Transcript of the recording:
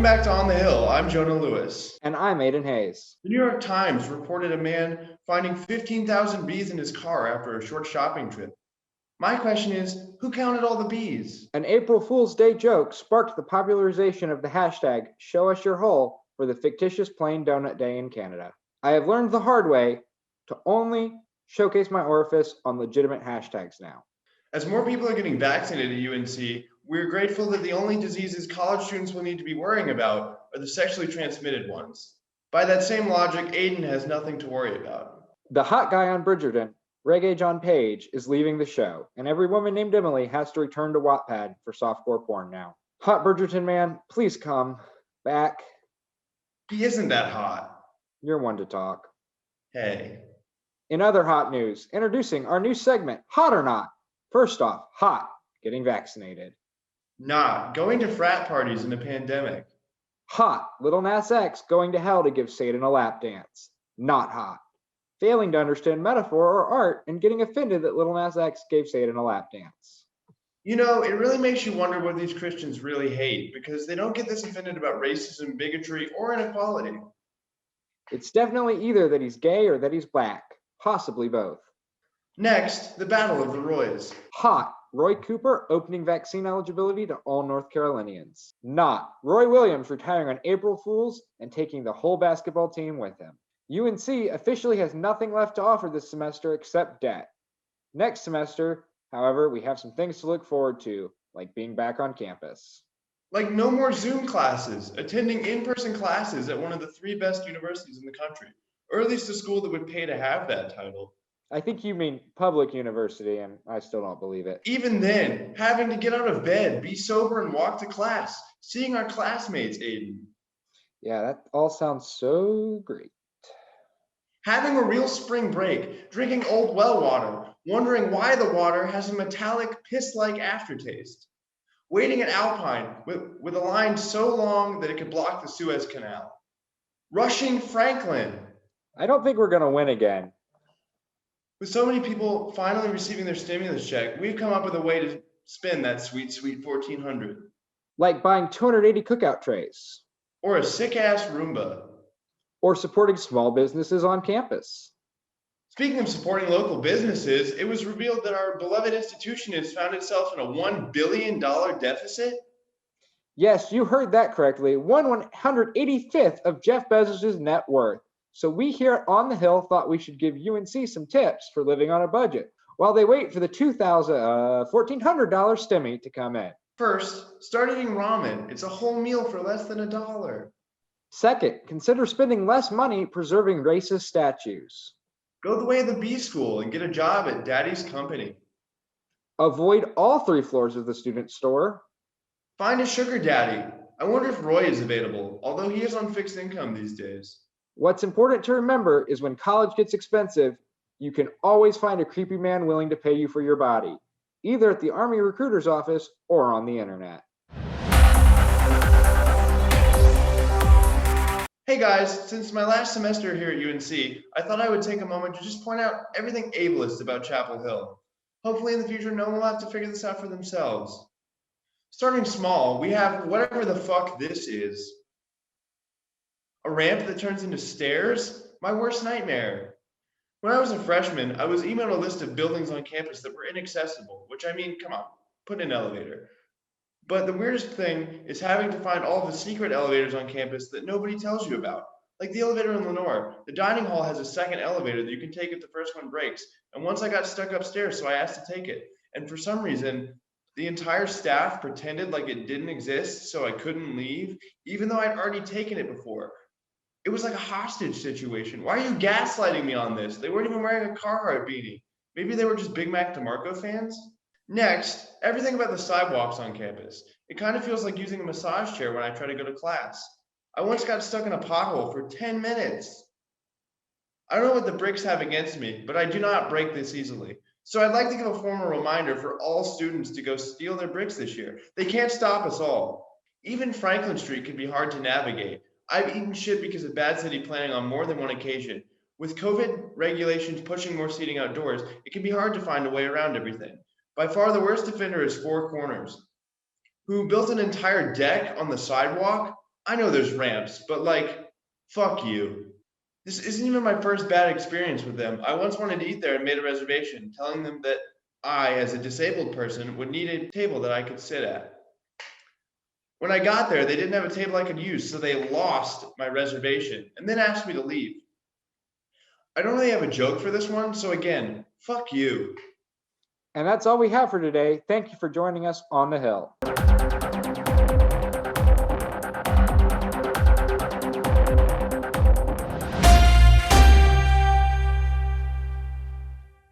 Welcome back to On the Hill. I'm Jonah Lewis. And I'm Aiden Hayes. The New York Times reported a man finding 15,000 bees in his car after a short shopping trip. My question is, who counted all the bees? An April Fool's Day joke sparked the popularization of the hashtag #ShowUsYourHole for the fictitious Plain Donut Day in Canada. I have learned the hard way to only showcase my orifice on legitimate hashtags now. As more people are getting vaccinated at UNC, we're grateful that the only diseases college students will need to be worrying about are the sexually transmitted ones. By that same logic, Aiden has nothing to worry about. The hot guy on Bridgerton, Reggae John Page, is leaving the show, and every woman named Emily has to return to Wattpad for softcore porn now. Hot Bridgerton man, please come back. He isn't that hot. You're one to talk. Hey. In other hot news, introducing our new segment, Hot or Not. First off, hot, getting vaccinated. Not going to frat parties in a pandemic. Hot, Lil Nas X going to hell to give Satan a lap dance. Not hot. Failing to understand metaphor or art and getting offended that Lil Nas X gave Satan a lap dance. You know, it really makes you wonder what these Christians really hate, because they don't get this offended about racism, bigotry, or inequality. It's definitely either that he's gay or that he's black. Possibly both. Next, the Battle of the Roys. Hot, Roy Cooper opening vaccine eligibility to all North Carolinians. Not, Roy Williams retiring on April Fools and taking the whole basketball team with him. UNC officially has nothing left to offer this semester except debt. Next semester, however, we have some things to look forward to, like being back on campus. Like no more Zoom classes, attending in-person classes at one of the 3 best universities in the country, or at least a school that would pay to have that title. I think you mean public university, and I still don't believe it. Even then, having to get out of bed, be sober, and walk to class, seeing our classmates, Aiden. Yeah, that all sounds so great. Having a real spring break, drinking old well water, wondering why the water has a metallic, piss-like aftertaste. Waiting at Alpine with a line so long that it could block the Suez Canal. Rushing Franklin. I don't think we're going to win again. With so many people finally receiving their stimulus check, we've come up with a way to spend that sweet, sweet $1,400. Like buying 280 cookout trays. Or a sick-ass Roomba. Or supporting small businesses on campus. Speaking of supporting local businesses, it was revealed that our beloved institution has found itself in a $1 billion deficit. Yes, you heard that correctly. 1/185th of Jeff Bezos' net worth. So we here at On the Hill thought we should give UNC some tips for living on a budget while they wait for the $1,400 stimmy to come in. First, start eating ramen. It's a whole meal for less than $1. Second, consider spending less money preserving racist statues. Go the way of the B school and get a job at Daddy's company. Avoid all 3 floors of the student store. Find a sugar daddy. I wonder if Roy is available, although he is on fixed income these days. What's important to remember is when college gets expensive, you can always find a creepy man willing to pay you for your body, either at the Army recruiter's office or on the internet. Hey guys, since my last semester here at UNC, I thought I would take a moment to just point out everything ableist about Chapel Hill. Hopefully in the future, no one will have to figure this out for themselves. Starting small, we have whatever the fuck this is. A ramp that turns into stairs? My worst nightmare. When I was a freshman, I was emailed a list of buildings on campus that were inaccessible, which I mean, come on, put in an elevator. But the weirdest thing is having to find all the secret elevators on campus that nobody tells you about. Like the elevator in Lenore. The dining hall has a second elevator that you can take if the first one breaks. And once I got stuck upstairs, so I asked to take it. And for some reason, the entire staff pretended like it didn't exist, so I couldn't leave, even though I'd already taken it before. It was like a hostage situation. Why are you gaslighting me on this? They weren't even wearing a Carhartt beanie. Maybe they were just Big Mac DeMarco fans? Next, everything about the sidewalks on campus. It kind of feels like using a massage chair when I try to go to class. I once got stuck in a pothole for 10 minutes. I don't know what the bricks have against me, but I do not break this easily. So I'd like to give a formal reminder for all students to go steal their bricks this year. They can't stop us all. Even Franklin Street can be hard to navigate. I've eaten shit because of bad city planning on more than one occasion. With COVID regulations pushing more seating outdoors, it can be hard to find a way around everything. By far the worst offender is Four Corners, who built an entire deck on the sidewalk I know there's ramps, but like, fuck you. This isn't even my first bad experience with them. I once wanted to eat there and made a reservation, telling them that I, as a disabled person, would need a table that I could sit at. When I got there, they didn't have a table I could use, so they lost my reservation and then asked me to leave. I don't really have a joke for this one, so again, fuck you. And that's all we have for today. Thank you for joining us on the Hill.